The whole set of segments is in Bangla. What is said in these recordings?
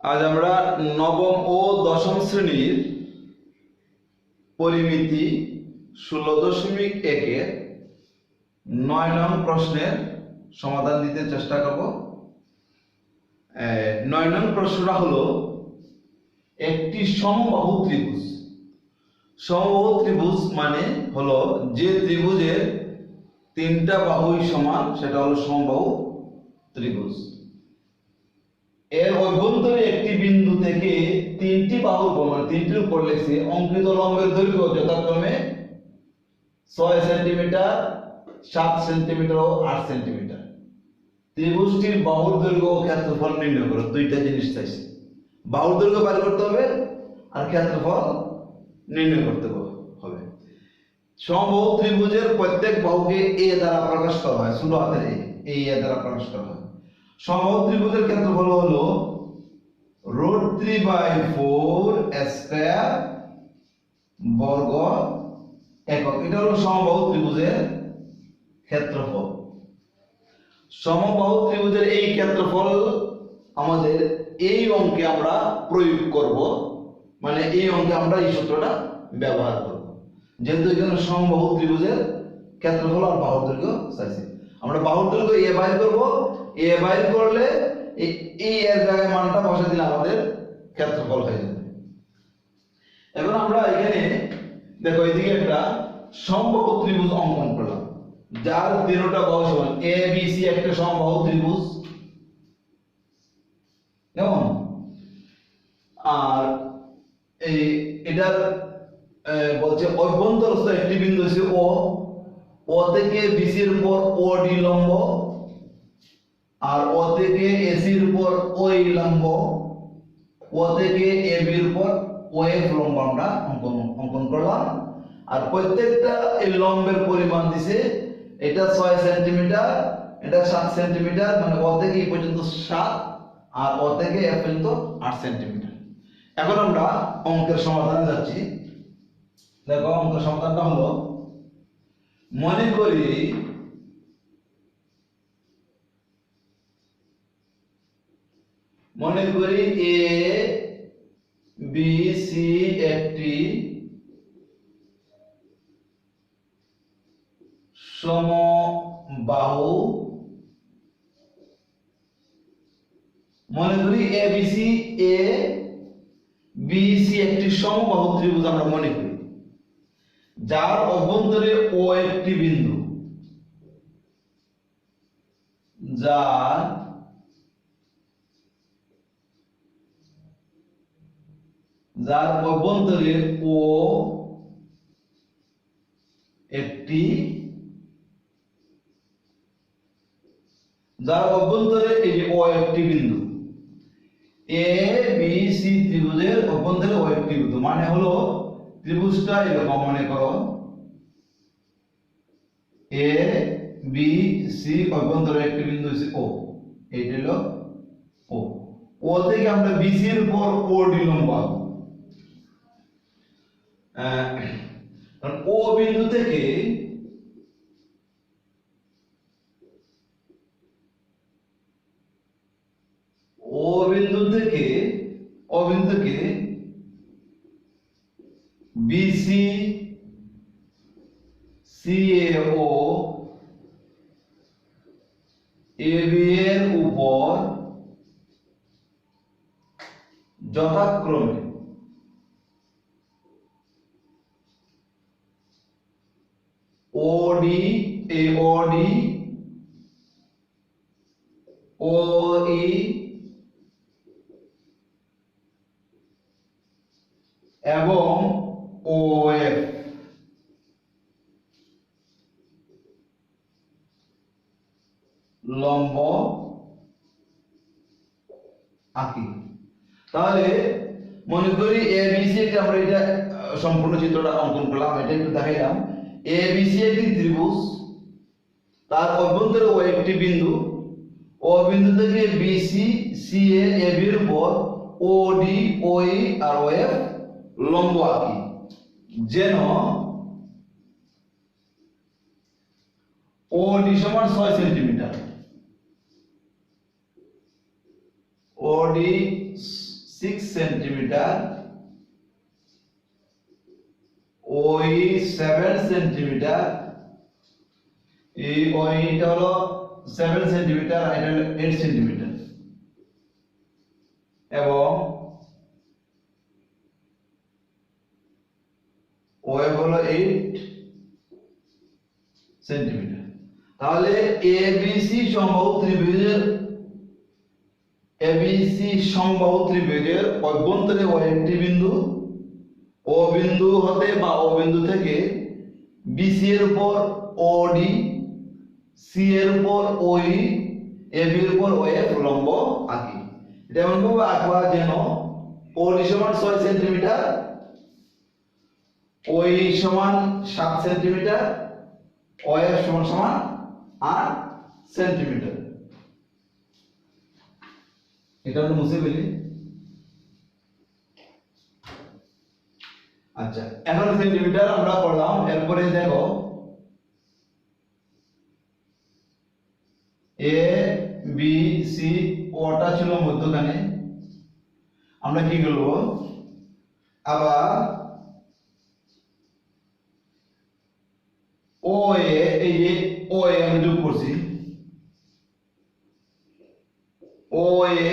আজ আমরা নবম ও দশম শ্রেণীর পরিমিতি 16.1-এর 9 নং প্রশ্নের সমাধান দিতে চেষ্টা করব। 9 নং প্রশ্নটা হলো একটি সমবাহু ত্রিভুজ। সমবাহু ত্রিভুজ মানে হলো যে ত্রিভুজের তিনটা বাহুই সমান, সেটা হলো সমবাহু ত্রিভুজ। এর অভ্যন্তরে একটি বিন্দু থেকে তিনটি বাহুর মানে তিনটির উপর লেখছে অঙ্কিত লম্বের দৈর্ঘ্য যথাক্রমে 6 সেন্টিমিটার, 7 সেন্টিমিটার ও 8 সেন্টিমিটার। ত্রিভুজটির বাহুর দৈর্ঘ্য ও ক্ষেত্রফল নির্ণয় করো। দুইটা জিনিস চাইছে, বাহুর দৈর্ঘ্য বের করতে হবে আর ক্ষেত্রফল নির্ণয় করতে হবে। সমবাহু ত্রিভুজের প্রত্যেক বাহুকে এ দ্বারা প্রকাশ করা হয়, ছোট হাতের এ দ্বারা প্রকাশ করা হয়। সমবাহু ত্রিভুজের ক্ষেত্রফল হলো √3/4 স্কয়ার বর্গ একক। এটা হলো সমবাহু ত্রিভুজের ক্ষেত্রফল। সমবাহু ত্রিভুজের এই ক্ষেত্রফল আমাদের এই অঙ্কে আমরা প্রয়োগ করব, মানে এই অঙ্কে আমরা এই সূত্রটা ব্যবহার করব। যেহেতু এখানে সমবাহু ত্রিভুজের ক্ষেত্রফল আর বাহুর দৈর্ঘ্য চাইছে, আমরা বাহুর দৈর্ঘ্য এ বাইর করব। এ বাইর করলে এই এর জায়গায় মানটা বসে দিলে আমাদের ক্ষেত্রফল হয়ে যাবে। এখন আমরা এখানে দেখো এদিকে একটা সমবাহু ত্রিভুজ অঙ্কন করলাম, যার তিনটা বাহু সমান। এ বি সি একটা সমবাহু ত্রিভুজ, কেমন? আর এটার বলছে অভ্যন্তরস্থ একটি বিন্দু আছে ও, ও থেকে বিসি এর উপর ও ডি লম্ব, আর ও থেকে এসি এর উপর ওই লম্ব, ও থেকে এ বি এর উপর ও এফ লম্ব আমরা অঙ্কন করলাম। আর প্রত্যেকটা এই লম্বের পরিমাণ দিছে, এটা 6 সেন্টিমিটার, এটা 7 সেন্টিমিটার, মানে ও থেকে এই পর্যন্ত 7 আর ও থেকে এ পর্যন্ত 8 সেন্টিমিটার। এখন আমরা অঙ্কের সমাধানে যাচ্ছি। দেখো অঙ্কের সমাধানটা হলো, মনে করি এ বি সি একটি সমবাহু, মনে করি এ বি সি একটি সমবাহু ত্রিভুজ আমরা মনে করি, যার অভ্যন্তরে ও একটি বিন্দু, যার অভ্যন্তরে ও একটি, যার অভ্যন্তরে এই যে ও একটি বিন্দু। এ বি সি ত্রিভুজের অভ্যন্তরে ও একটি বিন্দু মানে হলো ত্রিভুজটা এরকম মনে করো, এ বি সি অভ্যন্তরে একটি বিন্দু আছে ও, এইটা হলো ও। ও থেকে আমরা বিসি এর উপর ও ডি লম্ব পাবো। ও বিন্দু থেকে BC C A O A B এর উপর যথাক্রমে ওডি ওই এবং ওএফ লম্ব আঁকি। তাহলে মনে করি এ বি সি কে আমরা এটা সম্পূর্ণ চিত্রটা অঙ্কন করলাম, এটা একটু দেখাইলাম। এ বি সি একটি ত্রিভুজ, তার অভ্যন্তরে ও একটি বিন্দু, ও বিন্দু থেকে বিসি সি এ বি এর উপর ও ডি ওই আর ও এফ লম্ব আঁকি, যেন ও ডি সমান 6 সেন্টিমিটার, ও ডি 6 সেন্টিমিটার, ওই 7 সেন্টিমিটার, এই ওইটা হলো 7 সেন্টিমিটার, এটা হলো 8 সেন্টিমিটার, এবং ওই হলো 8 সেন্টিমিটার। তাহলে এবিসি সমবাহু ত্রিভুজের অভ্যন্তরে ওই একটি বিন্দু, ও বিন্দু হতে বা ও বিন্দু থেকে বিসি এর উপর ওডি, সি এর উপর ওই, এবি এর উপর ওএফ লম্ব আঁকি। এটা এমন ভাবে আঁকবা যেন ওডি সমান 6 সেন্টিমিটার, ওই সমান 7 সেন্টিমিটার, ওএফ সমান 8 সেন্টিমিটার। এটা আমরা মুছে ফেলি। আচ্ছা, এখন সেন্টিমিটার আমরা করলাম। এরপরে দেখো এ বি সি, ওটা ছিল মধ্যখানে, আমরা কি করব, আবার ও এ, এই যে ও এ আমি যোগ করছি, ও এ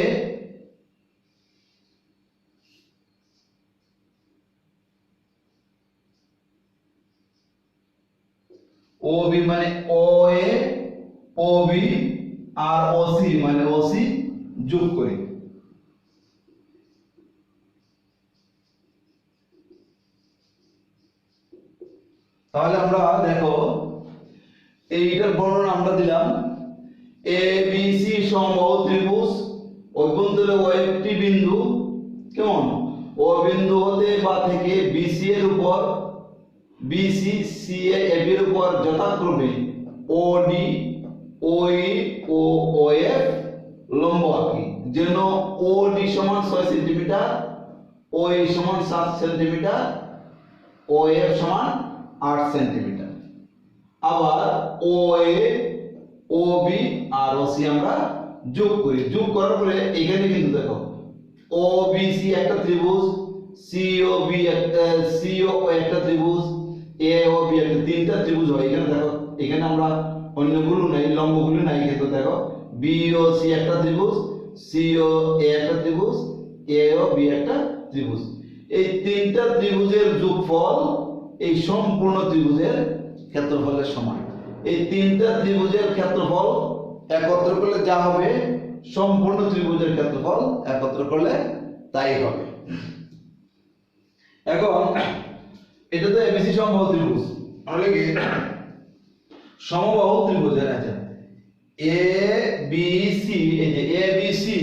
ও বি মানে ও এ, ও বি আর ও সি মানে ও সি যোগ করি। তাহলে আমরা দেখো এইটার বর্ণনা আমরা দিলাম, এ বি সি সমবাহু ত্রিভুজ, অভ্যন্তরে ও একটি বিন্দু, কেমন, ও বিন্দু হতে বা থেকে বিসি এর উপর, বিসি সি এ এবি এর উপর যথাক্রমে ওডি, ওই ও ওএফ লম্ব আঁকি, যেন ওডি সমান 6 সেন্টিমিটার, ওই সমান 7 সেন্টিমিটার, ওএফ সমান 8 সেন্টিমিটার। আবার ওএ, ওবি আর ওসি আমরা যোগ করি। যোগ করার পরে এখানে কিন্তু দেখো ওবিসি একটা ত্রিভুজ, সিওবি একটা, সিও একটা ত্রিভুজ, এওবি একটা, তিনটা ত্রিভুজ হয়। এখানে দেখো, এখানে আমরা অন্যগুলো নাই, লম্বগুলো নাই, কিন্তু দেখো বিওসি একটা ত্রিভুজ, সিও এ একটা ত্রিভুজ, এওবি একটা ত্রিভুজ। এই তিনটা ত্রিভুজের যোগফল এই সম্পূর্ণ ত্রিভুজের ক্ষেত্রফলের সমান। এই তিনটা ত্রিভুজের ক্ষেত্রফল একত্র করলে যা হবে, সম্পূর্ণ ত্রিভুজের ক্ষেত্রফল একত্র করলে তাই হবে। এখন এটা তো এবিসি সমবাহু ত্রিভুজ, আমরা লিখি সমবাহু ত্রিভুজের। আচ্ছা, এ বি সি, এই যে এ বি সি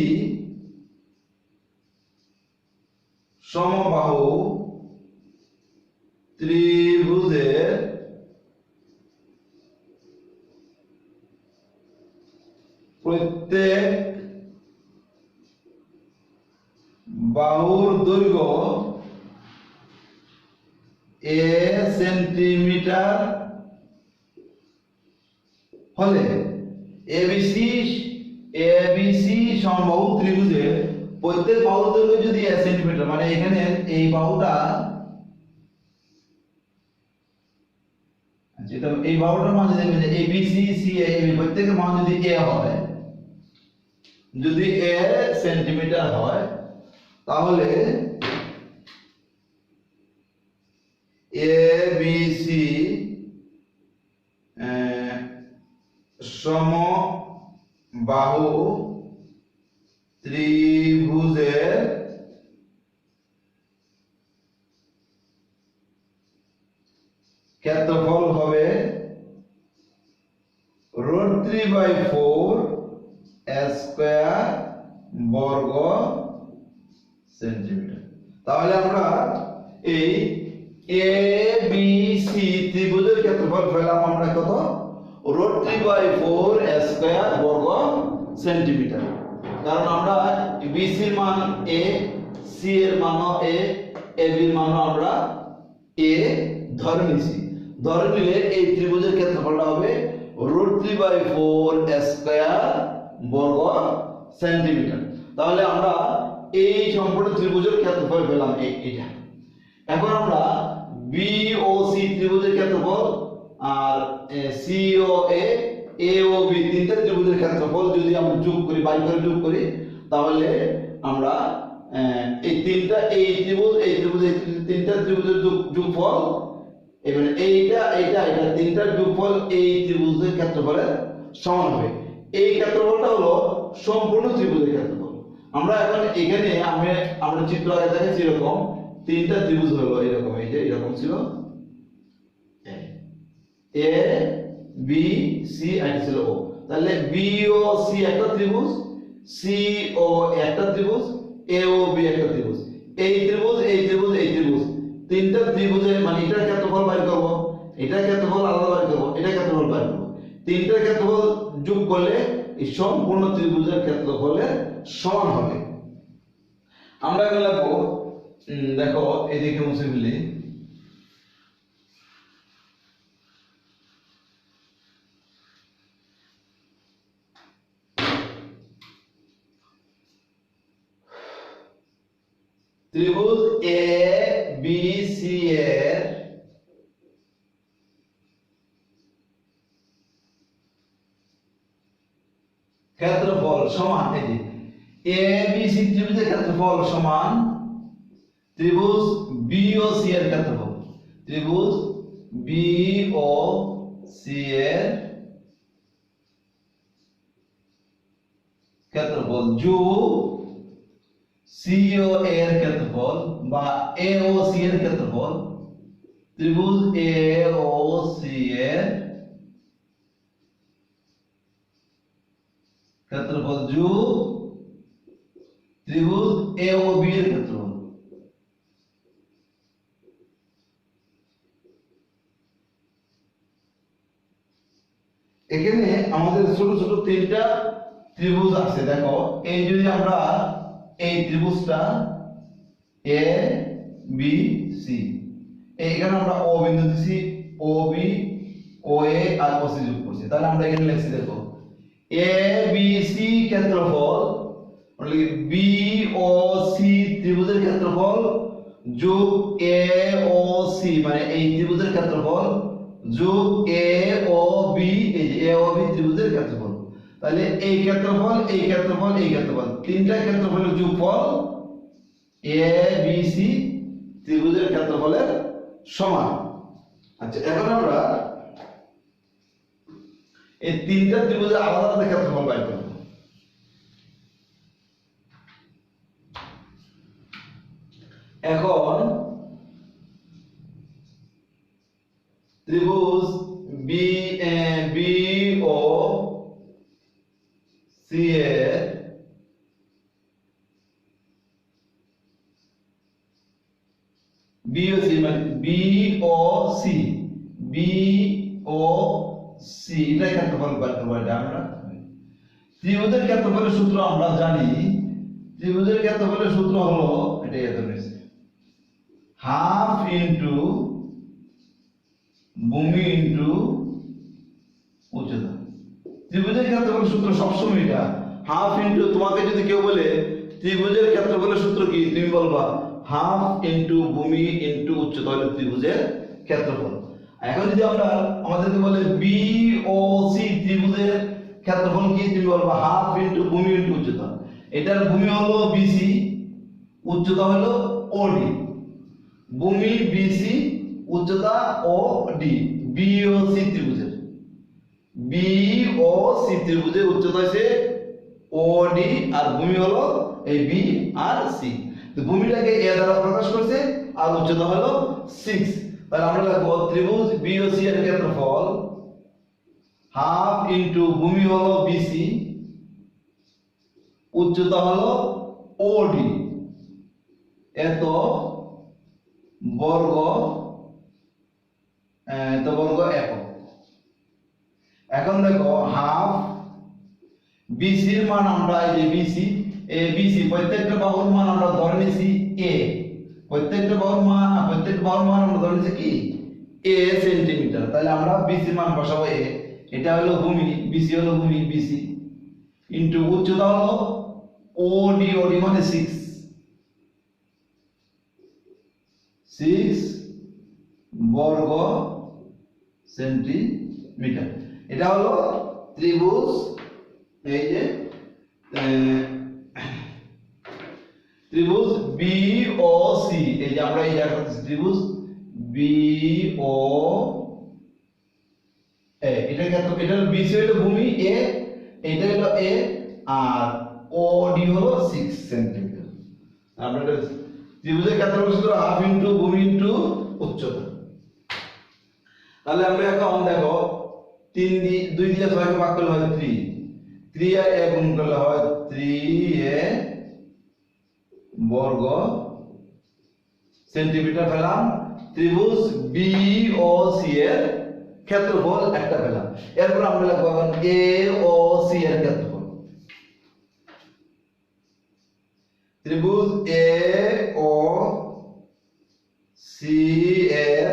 সমবাহু ত্রিভুজের প্রত্যেক বাহুর দৈর্ঘ্য এ সেন্টিমিটার হলে এবিসি সমবাহু ত্রিভুজের প্রত্যেক বাহুর দৈর্ঘ্য যদি এ সেন্টিমিটার, মানে এখানে এই বাহুটা, যেটা এই বাহুটার মান যদি দেখবেন যে এবিসি সি এ বি প্রত্যেকের মান যদি এ হয়, যদি এ সেন্টিমিটার হয়, তাহলে এবিসি সমবাহু ত্রিভুজের ক্ষেত্রফল হবে √3/4 স্কয়ার বর্গ সেন্টিমিটার। তাহলে আমরা এই এ বি সি ত্রিভুজের ক্ষেত্রফল পেলাম আমরা কত, √3/4 স্কয়ার বর্গ সেন্টিমিটার। কারণ আমরা বিসি এর মান এ, সি এর মান এ, এবি এর মান আমরা এ ধরে নিছি। ধরে নিলে এই ত্রিভুজের ক্ষেত্রফলটা হবে √3/4 স্কয়ার বর্গ সেন্টিমিটার। তাহলে আমরা এই সম্পূর্ণ ত্রিভুজের ক্ষেত্রফল পেলাম এটা। এখন আমরা বিওসি ত্রিভুজের ক্ষেত্রফল আর সিওএ এওবি তিনটা ত্রিভুজের ক্ষেত্রফল যদি আমরা যোগ করি, বাই করে যোগ করি, তাহলে আমরা এই তিনটা এই ত্রিভুজ তিনটা ত্রিভুজের যোগফল, এবারে এইটা তিনটার যোগফল এই ত্রিভুজের ক্ষেত্রফলের সমান হবে। এই ক্ষেত্রফলটা হলো সম্পূর্ণ ত্রিভুজের ক্ষেত্রফল। আমরা এখন এখানে আমরা চিত্র আগে দেখাচ্ছি, এরকম তিনটা ত্রিভুজ হলো এরকম, এই যে এরকম ছিল এ বি সি আর ছিল ও, তাহলে বি ও সি একটা ত্রিভুজ, সি ও একটা ত্রিভুজ, এ ও বি একটা ত্রিভুজ। এই ত্রিভুজ তিনটা ত্রিভুজের মানে এটার ক্ষেত্রফল বের করব, এটার ক্ষেত্রফল আলাদা বের করব, এটার ক্ষেত্রফল বের করব। তিনটার ক্ষেত্রফল যোগ করলে এই সম্পূর্ণ ত্রিভুজের ক্ষেত্রফলের সমান হবে। আমরা এখন লিখব, দেখো এদিকে মুছে ফেলি, ত্রিভুজ এ বি সি এর ক্ষেত্রফল সমান, এই যে এ বি সি ত্রিভুজের ক্ষেত্রফল সমান ত্রিভুজ বি ও সি এর ক্ষেত্রফল। ত্রিভুজ বি ও সি এর ক্ষেত্রফল যোগ সি ও এর ক্ষেত্রফল বা এ ও সি এর ক্ষেত্রফল। ত্রিভুজ এ ও সি এর ক্ষেত্রফল যোগ ত্রিভুজ এ ও বি এর ক্ষেত্রফল। এখানে আমাদের ছোট ছোট তিনটা ত্রিভুজ আছে, দেখো এই যদি আমরা এই ত্রিভুজটা এ বি সি, এইখানে আমরা ও বিন্দু দিছি, ও বি ও এ আর ও সি যোগ করছি, তাহলে আমরা এখানে লিখছি, দেখো এ বি সি ক্ষেত্রফল মানে বি ও সি ত্রিভুজের ক্ষেত্রফল যোগ এ ও সি মানে এই ত্রিভুজের ক্ষেত্রফল যোগ এ ও বি, এই যে এ ও বি ত্রিভুজের ক্ষেত্রফল। তাহলে এই ক্ষেত্রফল তিনটা ক্ষেত্রফলের যোগফল এ বি সি ত্রিভুজের ক্ষেত্রফলের সমান। আচ্ছা, এখন আমরা এই তিনটা ত্রিভুজের আলাদা আলাদা ক্ষেত্রফল বের করব। এখন ত্রিভুজ বি ও সি এর বি ও সি মানে বি ও সি এটা ক্ষেত্রফল বের করব। আমরা ত্রিভুজের ক্ষেত্রফলের সূত্র আমরা জানি, ত্রিভুজের ক্ষেত্রফলের সূত্র হলো এটা, এত রয়েছে হাফ ইনটু ভূমি ইনটু উচ্চতা। ত্রিভুজের ক্ষেত্রফলের সূত্র সবসময় এটা হাফ ইনটু, তোমাকে যদি কেউ বলে ত্রিভুজের ক্ষেত্রফলের সূত্র কি, তুমি বলবা হাফ ইনটু ভূমি ইনটু উচ্চতা হলো ত্রিভুজের ক্ষেত্রফল। এখন যদি আমরা আমাদেরকে বলে বি ও সি ত্রিভুজের ক্ষেত্রফল কি, তুমি বলবা হাফ ইনটু ভূমি ইনটু উচ্চতা। এটার ভূমি হলো বিসি, উচ্চতা হলো ওডি। ভূমি বিসি, উচ্চতা ও ডি, বি ও সি ত্রিভুজের উচ্চতা হচ্ছে ওডি আর ভূমি হলো এই বি আর সি। তো ভূমিটাকে এ দ্বারা প্রকাশ করছে আর উচ্চতা হলো 6। তাহলে আমরা লিখব ত্রিভুজ বি ও সি এর ক্ষেত্রফল হাফ ইনটু ভূমি হলো বিসি, উচ্চতা হলো ওডি, এত বর্গ একক। এখন দেখো হাফ বিসির মান আমরা এই যে বিসি প্রত্যেকটা বাহুর মান আমরা ধরে নিয়েছি এ, প্রত্যেকটা বাহুর মান আমরা ধরে নিয়েছি কি এ সেন্টিমিটার। তাহলে আমরা বিসি মান বসাবো এ, এটা হলো ভূমি, বিসি হলো ভূমি বিসি, ইনটু উচ্চতা হলো ওডি মানে 6, 6 বর্গ সেন্টিমিটার। এটা হলো ত্রিভুজ, এই যে ত্রিভুজ বিওসি। এই যে আমরা এই দেখাচ্ছি ত্রিভুজ বিও এ, এটা কত? এটা বিসি হলো ভূমি এ, এটা হলো এ, আর ওডি হলো 6 সেন্টিমিটার। আমরা ত্রিভুজের ক্ষেত্রফল সূত্র হাফ ইনটু ভূমি ইনটু উচ্চতা। তাহলে আমরা এখন দেখো 3 2 দিয়ে 6 কে ভাগ করলে হয় 3, 3 আর a গুণ করলে হয় 3a বর্গ সেন্টিমিটার পেলাম। ত্রিভুজ বিওসি এর ক্ষেত্রফল একটা পেলাম। এরপর আমরা লিখব এখন এওসি এর ক্ষেত্রফল। ত্রিভুজ এওসি এর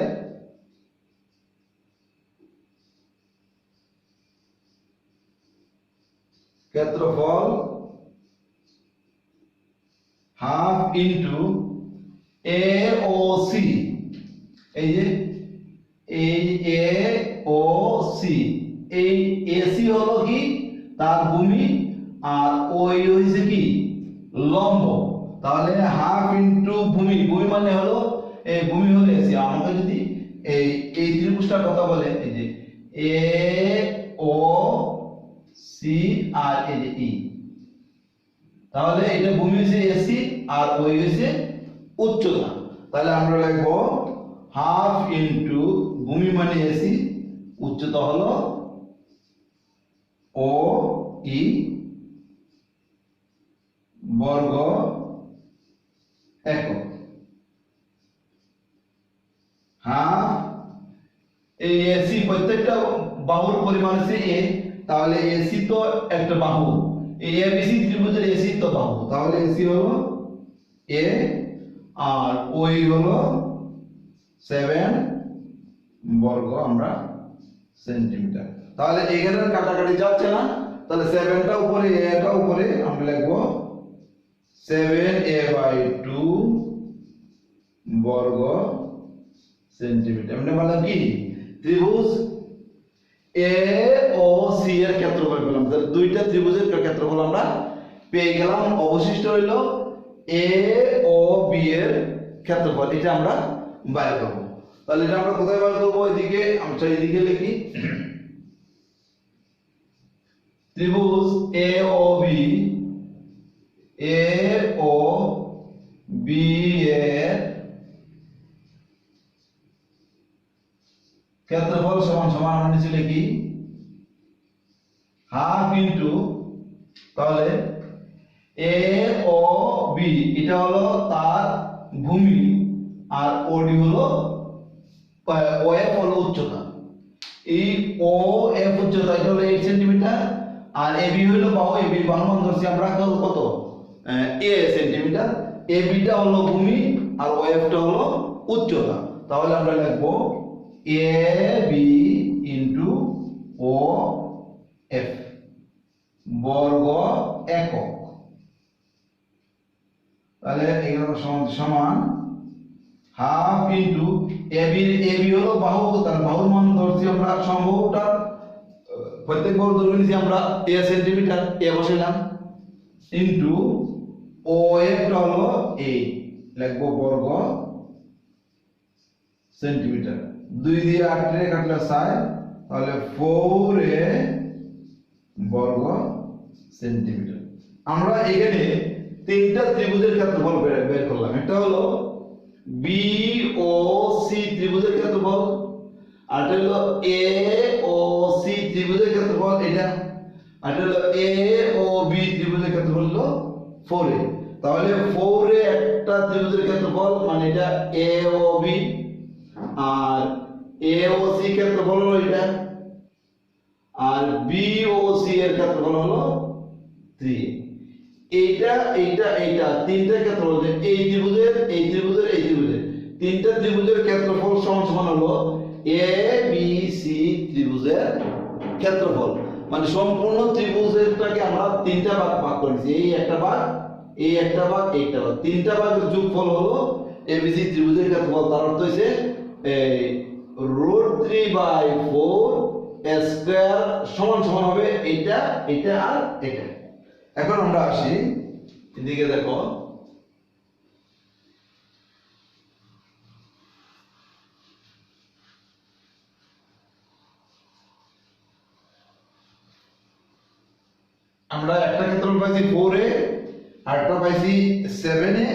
ক্ষেত্রফল হাফ ইনটু এওসি। এই যে এই এওসি, এই এসি হলো কি তার ভূমি, আর ওই হইছে কি লম্ব। তাহলে হাফ ইনটু ভূমি, ভূমি মানে হলো এই ভূমি হলো এসি। আমাকে যদি এই ত্রিভুজটার কথা বলে, এই যে এ ও সি আর এই যে ই, তাহলে এটা ভূমি হইছে এসি আর ওই হইছে উচ্চতা। তাহলে আমরা লিখব হাফ ইনটু ভূমি মানে এসি, উচ্চতা হলো ও ই বর্গ একক। হাফ এই এসি প্রত্যেকটা বাহুর পরিমাণ হচ্ছে এ, তাহলে এসি তো একটা বাহু, এই এবিসি ত্রিভুজের এসি তো বাহু, তাহলে এসি হলো এ আর ওই হলো 7 বর্গ আমরা সেন্টিমিটার। তাহলে এখানে কাটাকাটি যাচ্ছে না, তাহলে 7টা উপরে এটা উপরে আমরা লিখব 7a/2 বর্গ সেন্টিমিটার। মানে বললাম কি ত্রিভুজ এ ও সি এর ক্ষেত্রফল পেলাম। তাহলে দুইটা ত্রিভুজের ক্ষেত্রফল আমরা পেয়ে গেলাম। অবশিষ্ট হইল এ ও বি এর ক্ষেত্রফল, এটা আমরা বাইর করব। তাহলে এটা আমরা কোথায় বাইর করব? এদিকে আমরা এদিকে লিখি ত্রিভুজ এ ও বি এর ক্ষেত্রফল সমান সমান আমরা নিচে লিখি হাফ ইনটু, তাহলে এ ও বি এটা হলো তার ভূমি, আর ওডি হলো ওএফ হলো উচ্চতা। এই ও এফ উচ্চতা এটা হলো 8 সেন্টিমিটার, আর এবি হলো বাহু, এবি বাহু মান ধরছি আমরা কত এ সেন্টিমিটার। এবিটা হলো ভূমি আর ওএফটা হলো উচ্চতা। তাহলে আমরা লিখব A B into O F বর্গ একক। তাহলে এগুলো সমান হাফ ইনটু এবি হলো বাহু, তার বাহুর মান ধরছি আমরা সম্ভবটা প্রত্যেক বাহুর দৈর্ঘ্য নিছি আমরা এ সেন্টিমিটার, এ বসাইলাম, ইনটু ও এফ হলো 8 লিখব বর্গ সেন্টিমিটার। 2 দিয়ে 8 রে কাটলে 6, তাহলে 4a বর্গ সেন্টিমিটার। আমরা এখানে তিনটা ত্রিভুজের ক্ষেত্রফল বের করলাম। একটা হলো বি ও সি ত্রিভুজের ক্ষেত্রফল, আর এটা হলো এ ও সি ত্রিভুজের ক্ষেত্রফল এটা, আর এটা হলো এ ও বি ত্রিভুজের ক্ষেত্রফল হলো 4a। তাহলে 4a একটা ত্রিভুজের ক্ষেত্রফল মানে এটা এ ও বি, আর এ ও সি ক্ষেত্রফল হলো এটা, আর বি ও সি এর ক্ষেত্রফল হলো 3a। এইটা এইটা এইটা তিনটা ক্ষেত্রফল, এই ত্রিভুজের এই ত্রিভুজের এই ত্রিভুজের তিনটা ত্রিভুজের ক্ষেত্রফল সমান সমান হলো এ বি সি ত্রিভুজের ক্ষেত্রফল। মানে সম্পূর্ণ ত্রিভুজেরটাকে আমরা তিনটা ভাগ ভাগ করেছি, এই একটা ভাগ, এই একটা ভাগ, এইটা ভাগ, তিনটা ভাগের যোগফল হলো এবিসি ত্রিভুজের ক্ষেত্রফল, তার অর্থ হচ্ছে এই √3/4 স্কয়ার সমান সমান হবে এটা এটা আর এটা। এখন আমরা আসি এদিকে, দেখো আমরা একটা ক্ষেত্রফল পাইছি 4 এ, আরেকটা পাইছি 7 এ,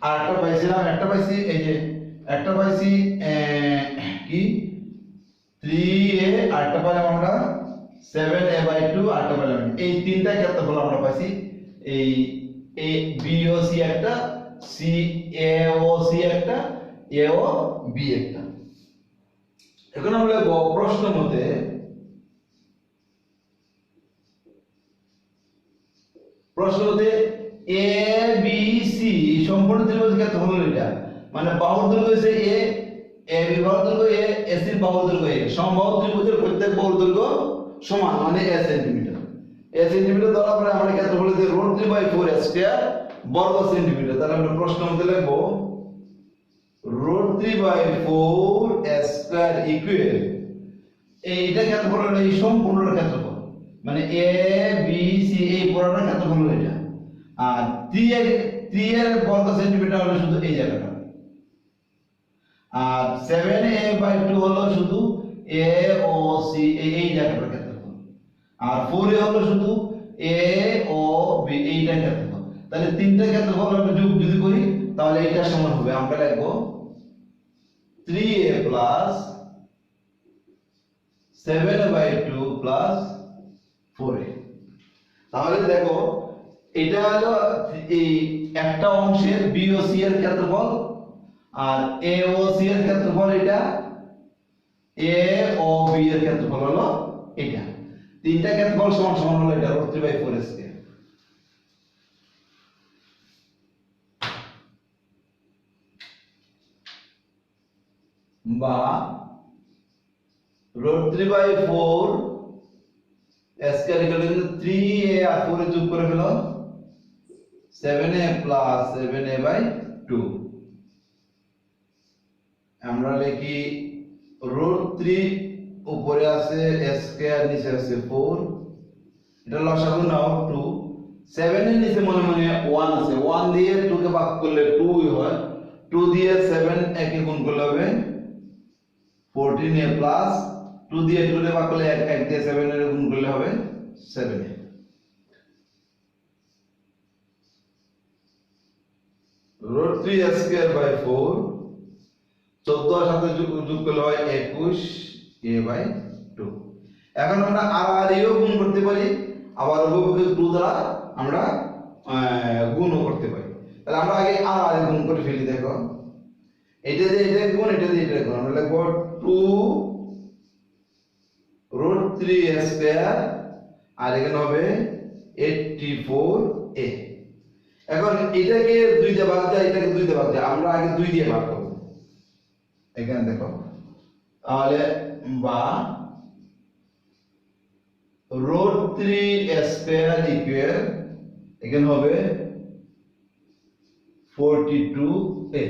আরেকটা পাইছিলাম একটা পাইছি এই যে একটা পাইছি কি 3 এ, আরেকটা পাইলাম আমরা 7a/2, আরেকটা পাইলাম এই তিনটা ক্ষেত্রফল আমরা পাইছি। এই এ বি ও সি একটা, সি এ ও সি একটা, এ ও বি একটা। এখন আমরা প্রশ্ন মতে এ বি সি সম্পূর্ণ ত্রিভুজের ক্ষেত্রফল হলো এটা, মানে বাহুর দৈর্ঘ্য হচ্ছে এ বি বাহুর দৈর্ঘ্য এ, এসি বাহুর দৈর্ঘ্য এ, সমবাহু ত্রিভুজের প্রত্যেক বাহুর দৈর্ঘ্য সমান, মানে এ সেন্টিমিটার। এ সেন্টিমিটার ধরা পরে আমরা ক্ষেত্রফল হচ্ছে √3/4 স্কয়ার বর্গ সেন্টিমিটার। তাহলে আমরা প্রশ্ন মতে লিখব √3/4 স্কয়ার ইকুয়াল এইটা ক্ষেত্রফল হলো এই সম্পূর্ণ ক্ষেত্রফল, মানে এ বি সি এই পুরোটা ক্ষেত্রফল হলো এটা। আর 3 এর বর্গ সেন্টিমিটার হলো শুধু এই জায়গাটা, আর 7a/2 হলো শুধু এ ও সি এই জায়গাটার ক্ষেত্রফল, আর 4 এ হলো শুধু এ ও বি এইটা ক্ষেত্রফল। তাহলে তিনটা ক্ষেত্রফল আমরা যোগ যদি করি তাহলে এটা সমান হবে, আমরা লিখব 3a + 7/2 + 4a। তাহলে দেখো এটা হলো এই একটা অংশের বি ও সি এর ক্ষেত্রফল, আর এ ও সি এর ক্ষেত্রফল এটা, এ ও বি এর ক্ষেত্রফল হলো এটা। তিনটা ক্ষেত্রফল সমান সমান হলো এটা √3/4 স্কয়ার। বা √3/4 স্কয়ার ইকুয়াল 3a আর 4 যোগ করে ফেলো 7a + 7a/2। আমরা লিখি √3 উপরে আছে স্কয়ার, নিচে আছে 4, এটা লসাগু নাও 2। 7 এর নিচে মনে মনে 1 আছে, 1 দিয়ে 2 কে ভাগ করলে 2 হয়, 2 দিয়ে 7 একে গুণ করলে হবে 14a প্লাস 2 দিয়ে 2 কে ভাগ করলে 1 দিয়ে 7 এর গুণ করলে হবে 7a। √3 স্কয়ার/4 14 এর সাথে যোগ করলে হয় 21a/2। এখন আমরা আর এও গুণ করতে পারি, আবার উভয়পক্ষে 2 দ্বারা আমরা গুণও করতে পারি। তাহলে আমরা আগে আর গুণ করে ফেলি। দেখো এটা দিয়ে এটা গুণ, এটা দিয়ে এটা গুণ, আমরা লিখব 2√3 স্কয়ার, আর এখানে হবে 84a। এখন এটাকে 2 দিয়ে ভাগ যায়, এটাকে 2 দিয়ে ভাগ যায়, আমরা আগে 2 দিয়ে ভাগ করব। এখানে দেখো তাহলে বা √3 স্কয়ার ইকুয়াল এখানে হবে 42a।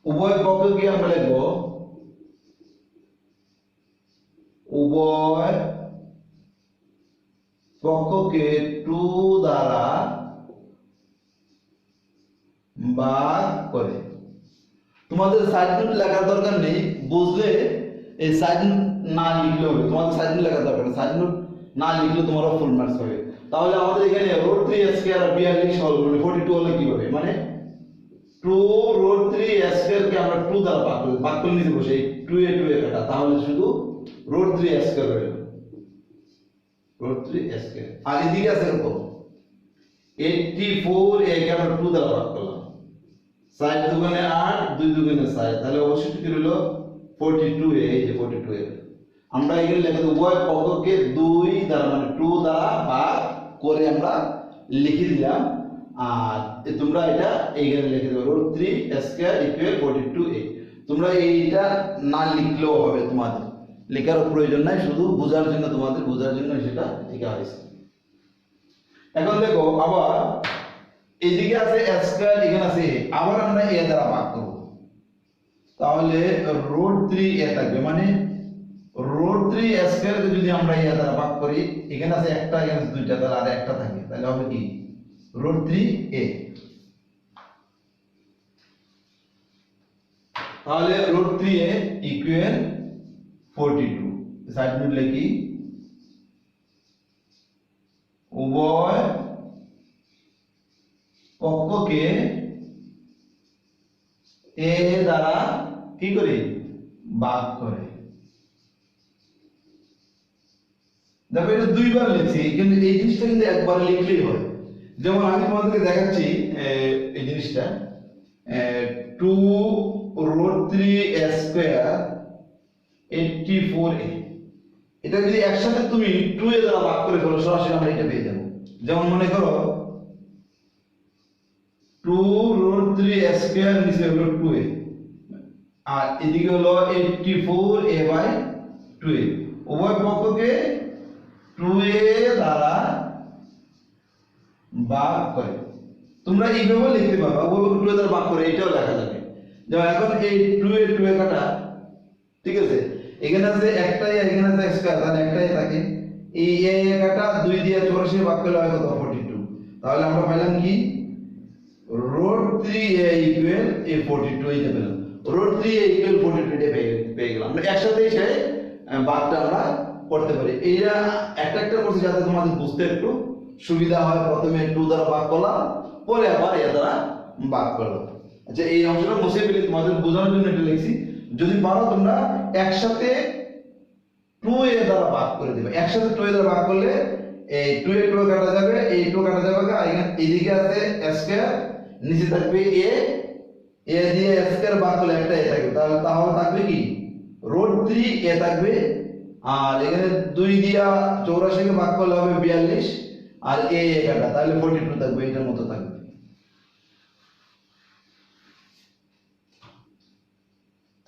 উভয় পক্ষকে আমরা লিখব উভয় পক্ষকে 2 দ্বারা ভাগ করে। তোমাদের সাইড নোট লেখার দরকার নেই, বুঝলে এই সাইড নোট না লিখলে হবে, তোমাদের সাইড নোট লেখার দরকার নেই, সাইড নোট না লিখলে তোমার ফুল মার্কস হবে। তাহলে আমাদের এখানে √3 স্কয়ার আর 42 সরল মানে 42 হলে কি হবে, মানে 2√3 স্কয়ার কে আমরা 2 দ্বারা ভাগ করে নিতে বসে 2 এ 2 এ কাটা, তাহলে শুধু √3 স্কয়ার হবে, √3 স্কয়ার। আর এদিকে আছে কত 84, একে আমরা 2 দ্বারা ভাগ করলাম, 7 দুগুণে 8, 2 দুগুণে 7, তাহলে অবশ্যই কি হলো 42a। এই যে 42a আমরা এখানে লিখে দেব উভয় পক্ষকে 2 দ্বারা মানে 2 দ্বারা ভাগ করে আমরা লিখে দিলাম। আর তোমরা এটা এইখানে লিখে দেবে √3 স্কয়ার ইকুয়াল 42a। তোমরা এইটা না লিখলেও হবে, তোমাদের লেখার প্রয়োজন নাই, শুধু বোঝার জন্য, তোমাদের বোঝার জন্য সেটা লেখা হয়েছে। এখন দেখো আবার এদিকে আছে a স্কয়ার, এখানে আছে a, আবার আমরা a দ্বারা ভাগ করব, তাহলে √3a থাকবে, মানে √3a স্কয়ার কে যদি আমরা a দ্বারা ভাগ করি, এখানে আছে একটা, এখানে আছে দুইটা, তাহলে আর একটা থাকে, তাহলে হবে কি √3a। তাহলে √3a ইকুয়াল 42। সাইড নোট লিখি, উভয় পক্ষকে a দ্বারা কি করে ভাগ করে। দেখো এটা দুইবার লিখছি, কিন্তু এই জিনিসটা কিন্তু একবার লিখলেই হয়। যেমন আমি তোমাদেরকে দেখাচ্ছি এই জিনিসটা, 2√3a স্কয়ার 84a, এটা যদি একসাথে তুমি 2a দ্বারা ভাগ করে ফেলো, সরাসরি আমরা এটা পেয়ে যাব। যেমন মনে করো 2√3a স্কয়ার নিচে হলো 2a, আর এদিকে হলো 84a/2a, উভয় পক্ষকে 2a দ্বারা ভাগ করে। তোমরা এইভাবে লিখতে পারো, উভয় পক্ষকে 2a দ্বারা ভাগ করে, এটাও লেখা যাবে। যেমন এখন এই 2a কাটা, ঠিক আছে, এখানে আছে একটাই, এখানে আছে স্কয়ার, তাহলে একটাই থাকে, এই a কাটা 2 দিয়ে 84 ভাগ করলে হয় কত 42। তাহলে আমরা পাইলাম কি √3a ইকুয়াল এই 42, এইটা পেলাম। √3a ইকুয়াল 42 এটা পেয়ে গেলাম। আমরা একসাথে সেই ভাগটা আমরা করতে পারি। এইটা একটা একটা করছি যাতে তোমাদের বুঝতে একটু সুবিধা হয়। প্রথমে 2 দ্বারা ভাগ করলাম, পরে আবার a দ্বারা ভাগ করলাম। আচ্ছা, এই অংশটা মুছে ফেলি, তোমাদের বোঝানোর জন্য এটা লিখছি। যদি পারো তোমরা একসাথে 2a দ্বারা ভাগ করে দিবে। একসাথে 2a দ্বারা ভাগ করলে এই 2a কাটা যাবে, এই 2 কাটা যাবে, এখানে এইদিকে আছে a স্কয়ার, নিচে থাকবে a দিয়ে a স্কয়ার ভাগ করলে একটা a থাকবে, তাহলে থাকবে কি √3a থাকবে, আর এখানে 2 দিয়া 84 কে ভাগ করলে হবে 42, আর a কাটা, তাহলে 42 থাকবে, এটার মতো থাকবে।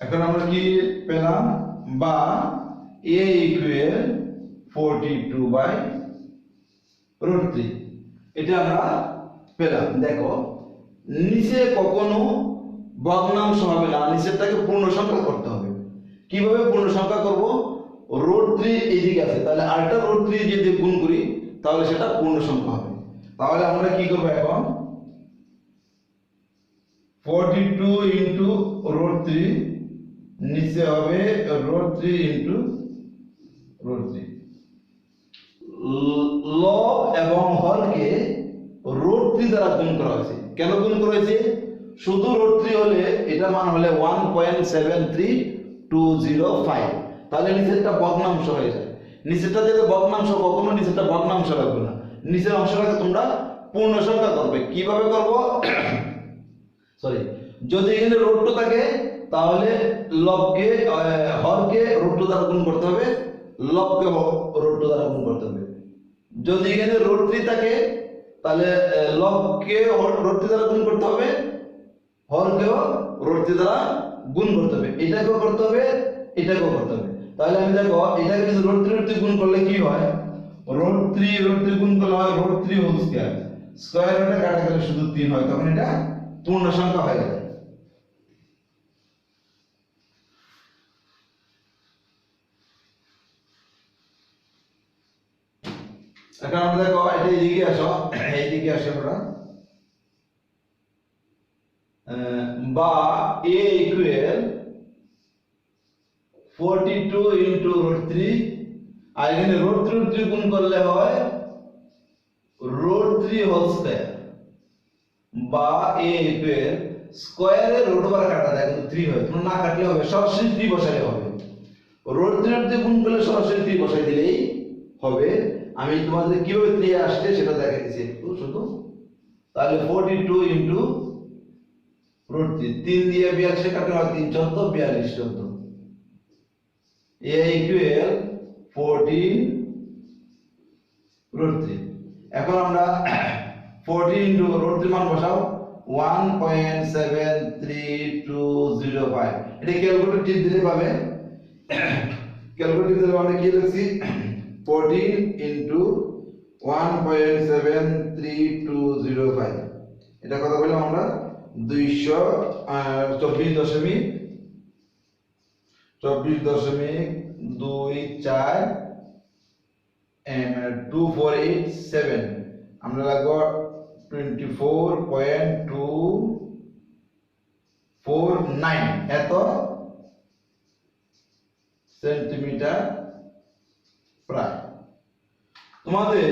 এখন আমরা কি পেলাম, বা a ইকুয়াল 42/√3, এটা আমরা পেলাম। দেখো নিচে কখনো ভগ্নাংশ হবে না, নিচেরটাকে পূর্ণ সংখ্যা করতে হবে। কিভাবে পূর্ণ সংখ্যা করব, √3 এইদিকে আছে, তাহলে আরেকটা √3 যদি গুণ করি তাহলে সেটা পূর্ণ সংখ্যা হবে। তাহলে আমরা কি করব, এখন 42 ইনটু √3, নিচে হবে √3 ইনটু √3। লব এবং হরকে √3 দ্বারা গুণ করা হয়েছে। কেন গুণ করা হয়েছে, শুধু √3 হলে এটা মান হলে 1.73205, তাহলে নিচেরটা ভগ্নাংশ হয়ে যায়। নিচেরটা যেটা ভগ্নাংশ, কখনো নিচেরটা ভগ্নাংশ রাখবে না, নিচের অংশটাকে তোমরা পূর্ণ সংখ্যা করবে। কিভাবে করব, সরি, যদি এখানে √2 থাকে তাহলে লবকে হরকে √2 দ্বারা গুণ করতে হবে, লবকে √2 দ্বারা গুণ করতে হবে। যদি এখানে √3 থাকে তাহলে লবকে √3 দ্বারা গুণ করতে হবে, হরকেও √3 দ্বারা গুণ করতে হবে। এটাকেও করতে হবে, এটাকেও করতে হবে। তাহলে আমি দেখো এটাকে যদি √3 গুণ করলে কি হয়, √3 গুণ করলে হয় √3 হোল স্কয়ার, স্কয়ার রুটে কাটা গেলে শুধু 3 হয়, তখন এটা পূর্ণ সংখ্যা হয়ে যায়। এখন আমরা দেখো এটা এইদিকে আসো, এইদিকে আসো আমরা, বা a ইকুয়াল 42 ইনটু √3, আর এখানে √3 গুণ করলে হয় √3 হোল স্কয়ার, বা a ইকুয়াল স্কয়ারে √3 কাটা যায় কিন্তু 3 হয়, তোমরা না কাটলে হবে, সরাসরি 3 বসালে হবে। √3 গুণ করলে সরাসরি 3 বসাই দিলেই হবে। আমি তোমাদের কিভাবে 3 আসছে সেটা দেখাই দিচ্ছি একটু শুধু। তাহলে 42 ইনটু √3, 3 দিয়ে 42 কাটলে হয় 3 14 42 14, a ইকুয়াল 14 √3। এখন আমরা 14 ইনটু √3 মান বসাও, 1.73205। এটা ক্যালকুলেটর টিপ দিলে পাবে। ক্যালকুলেটর দিলে আমরা কি লিখছি, 14 ইনটু 1.73205, এটা কত বললাম আমরা 224.24.24 2487 আমরা লাগবো 24.249 এত সেন্টিমিটার প্রায়। তোমাদের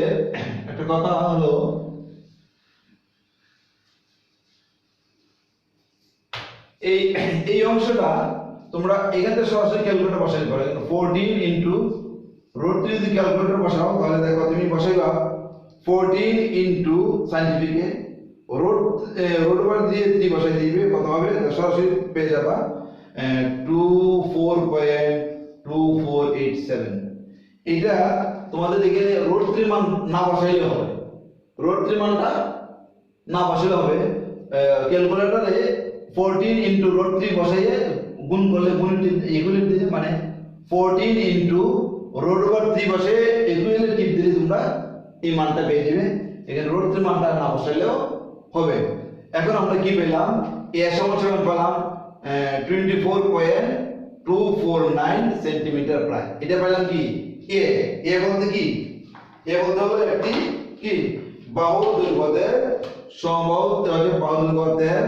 একটা কথা হলো এই এই অংশটা তোমরা এখান থেকে সরাসরি ক্যালকুলেটর বসাইতে পারো। 14 ইনটু রুট 3 যদি ক্যালকুলেটর বসাও তাহলে দেখো তুমি বসাইবা 14 ইনটু সাইন্টিফিকে রুট ওভার দিয়ে 3 বসাই দিবে, কত হবে সরাসরি পেয়ে যাবা 24.2487। এটা তোমাদের এখানে রুট 3 মান না বসাইলে হবে, রুট 3 মানটা না বসাইলে হবে। ক্যালকুলেটরে 14 ইনটু রুট 3 বসাইয়ে গুণ করলে ইকুয়ালিটি দিলে মানে 14 ইনটু রুট ওভার 3 বসে ইকুয়ালিটি টিপ দিলে তোমরা এই মানটা পেয়ে যাবে। এখানে রুট 3 মানটা না বসাইলেও হবে। এখন আমরা কি পেলাম, এ সমান পেলাম 24.249 সেন্টিমিটার প্রায়। এটা পেলাম কি এ বলতে কি এ বলতে হলো একটি কি বাহুর দৈর্ঘ্যের সমবাহু বাহুর দৈর্ঘ্যের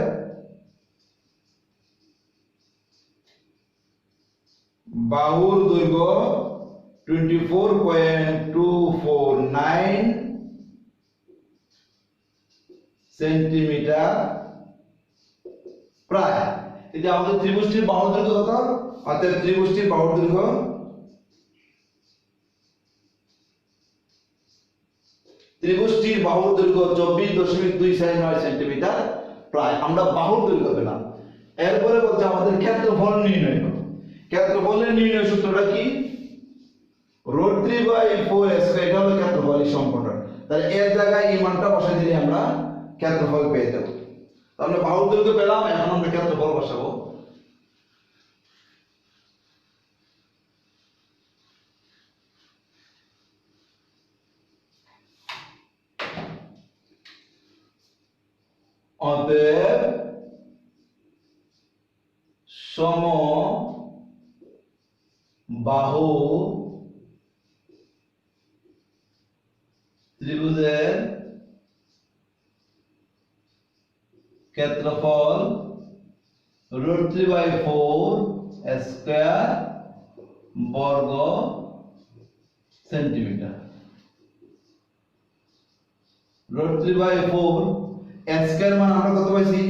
বাহুর দৈর্ঘ্য 24.249 সেন্টিমিটার প্রায়। এটা আমাদের ত্রিভুজটির বাহুর দৈর্ঘ্য কত, অর্থাৎ ত্রিভুজটির বাহুর দৈর্ঘ্য ত্রিভুজটির বাহুর দৈর্ঘ্য 24.249 সেন্টিমিটার প্রায়। আমরা বাহুর দৈর্ঘ্য পেলাম। এরপরে বলছে আমাদের ক্ষেত্রফল নির্ণয় করো। ক্ষেত্রফলের নির্ণয় সূত্রটা কি, রুট 3/4 স্কয়ার, এটা হলো ক্ষেত্রফল এই সম্পর্কটা। তাহলে এর জায়গায় এই মানটা বসাই দিলে আমরা ক্ষেত্রফল পেয়ে যাব। তাহলে বাহুর দৈর্ঘ্য পেলাম, এখন আমরা ক্ষেত্রফল বসাবো। অতএব সমবাহু ত্রিভুজের ক্ষেত্রফল রুট 3/4 স্কয়ার বর্গ সেন্টিমিটার। রুট 3/4 স্কয়ার মান আমরা কত পাইছি,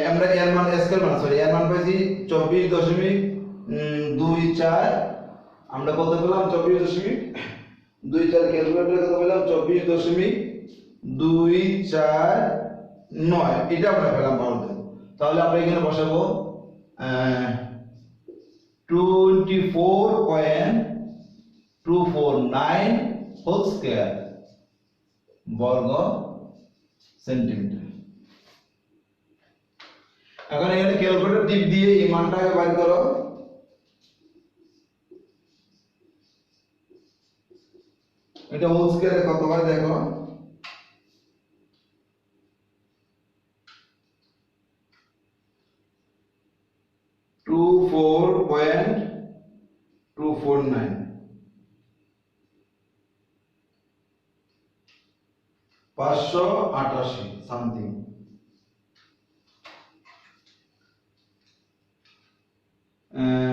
আমরা এর মান স্কয়ার মান এর মান পাইছি 24.24। আমরা কত পেলাম 24.24 ক্যালকুলেটরে কত পেলাম 24.249 এটা আমরা পেলাম বাহুতে। তাহলে আমরা এখানে বসাবো 24.249 হোল স্কয়ার বর্গ সেন্টিমিটার। এখন এখানে ক্যালকুলেটর টিপ দিয়ে এই মানটাকে বের করো। এটা হোল স্কয়ারে কত হয় দেখো, 24.249 588 সামথিং।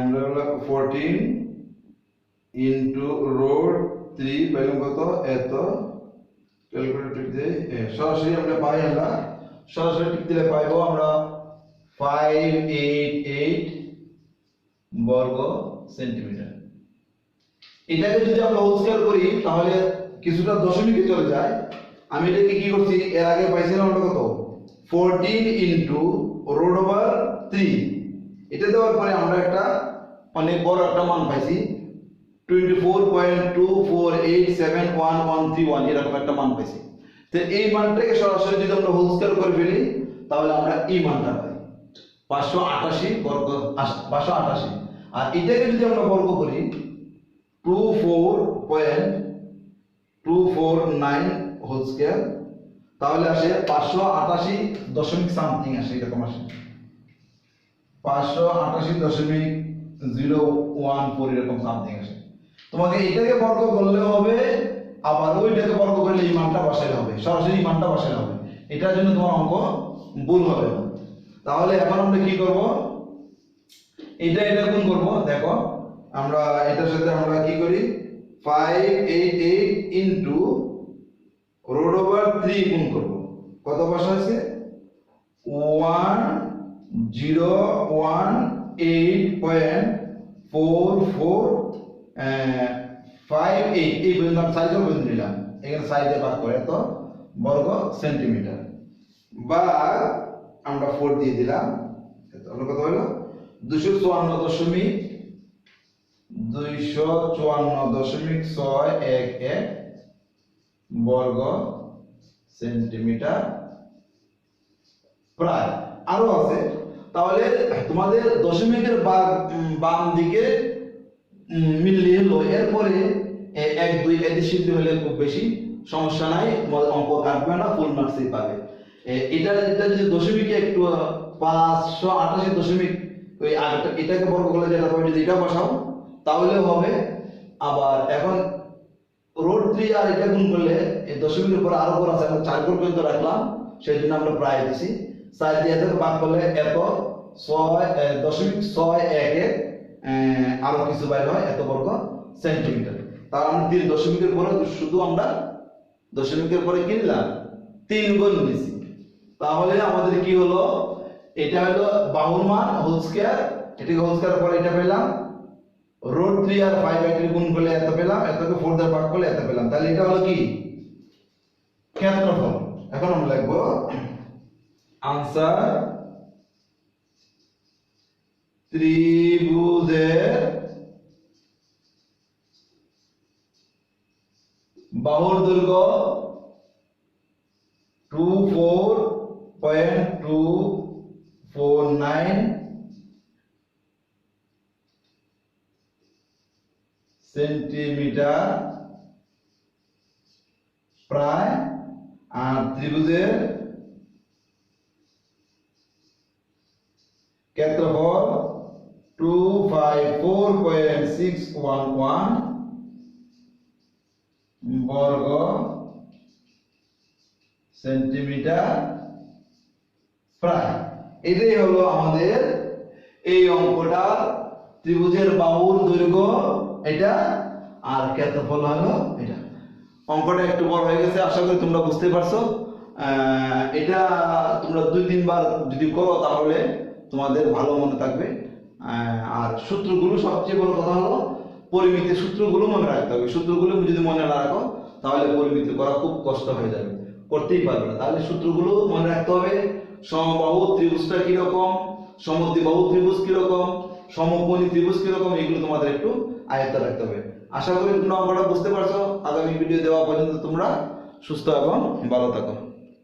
আমরা 14 ইনটু রুট 3 পেলাম কত এত, ক্যালকুলেটর দিয়ে সরাসরি আমরা পাই, আমরা সরাসরি টিপ দিলে পাইবো আমরা 588 বর্গ সেন্টিমিটার। এটাকে যদি আমরা হোল স্কয়ার করি তাহলে কিছুটা দশমিকে চলে যায়। আমি এটাকে কি করছি, এর আগে পাইছিলাম আমরা কত 14 ইনটু রুট ওভার 3, এটা দেওয়ার পরে আমরা একটা অনেক বড় একটা মান পাইছি 24.2487131 এরকম একটা মান পাইছি। তো এই মানটাকে সরাসরি যদি আমরা হোল স্কয়ার করে ফেলি তাহলে আমরা এই মানটা পাই 588 বর্গ 588। আর এটাকে যদি আমরা বর্গ করি 24.249 হোল স্কয়ার তাহলে আসে 588 সামথিং আসে, এরকম আসে 588.014 এরকম সামথিং আসে। তোমাকে এটাকে বর্গ করলে হবে, আবার ওইটাকে বর্গ করলে এই মানটা বসাইলে হবে, সরাসরি মানটা বসাইলে হবে, এটার জন্য তোমার অঙ্ক ভুল হবে না। তাহলে এখন আমরা কি করব, এটা গুণ করব। দেখো আমরা এটার সাথে আমরা কি করি, 588 ইনটু √3 গুণ করব। কত বসাইছে, 1018.4458 এই পর্যন্ত আমি সাইজও বলে দিলাম, এখানে সাইজে ভাগ করে এত বর্গ সেন্টিমিটার, বা আমরা 4 দিয়ে দিলাম, তাহলে কত হলো 254.611 বর্গ সেন্টিমিটার প্রায়। আরো আছে, তাহলে তোমাদের দশমিকের বাম দিকে মিললে হলো, এরপরে 1 2 এটি সিদ্ধ হলে খুব বেশি সমস্যা নাই, অঙ্ক কাটবে না, ফুল মার্কসই পাবে। এটা যদি দশমিকে একটু 588 দশমিক ওই এটাকে বর্গ করলে যেটা পাবে, যদি এটা বসাও তাহলে হবে। আবার এখন √3 আর এটা গুণ করলে এই দশমিকের উপর আরো ঘর আছে, আমরা 4 ঘর পর্যন্ত রাখলাম, সেই জন্য আমরা প্রায় দিছি। 4 দিয়ে এটাকে ভাগ করলে এত 6.61 আরো কিছু বাইরে হয়, এত বর্গ সেন্টিমিটার। তার আমরা 3 দশমিকের পরে শুধু আমরা দশমিকের পরে কিনলাম 3 গুণ নিছি, তাহলে আমাদের কি হলো, এটা হলো বাহুর মান হোল স্কয়ার, এটাকে হোল স্কয়ার পরে এটা পেলাম, √3 আর 5 গুণ করলে এত পেলাম, এতকে 4 দ্বারা ভাগ করলে এত পেলাম, তাহলে এটা হলো কি ক্ষেত্রফল। এখন আমরা লিখবো আনসার ত্রিভুজের বাহুর দৈর্ঘ্য 24.249 সেন্টিমিটার প্রায়, আর ত্রিভুজের ক্ষেত্রফল 254.611 বর্গ সেন্টিমিটার প্রায়। এটাই হলো আমাদের এই অঙ্কটা, ত্রিভুজের বাহুর দৈর্ঘ্য এটা আর ক্ষেত্রফল হলো এটা। অঙ্কটা একটু বড় হয়ে গেছে, আশা করি তোমরা বুঝতে পারছো। এটা তোমরা 2-3 বার যদি করো তাহলে তোমাদের ভালো মনে থাকবে। আর সূত্রগুলো, সবচেয়ে বড় কথা হলো পরিমিতির সূত্রগুলো মনে রাখতে হবে। সূত্রগুলো যদি মনে না রাখো তাহলে পরিমিতি করা খুব কষ্ট হয়ে যাবে, করতেই পারবে না। তাহলে সূত্রগুলো মনে রাখতে হবে, সমবাহু ত্রিভুজটা কিরকম, সমদ্বিবাহু ত্রিভুজ কিরকম, সমকোণী ত্রিভুজ কিরকম, এগুলো তোমাদের একটু আয়ত্তে রাখতে হবে। আশা করি তোমরা অঙ্কটা বুঝতে পারছো। আগামী ভিডিও দেওয়া পর্যন্ত তোমরা সুস্থ এবং ভালো থাকো।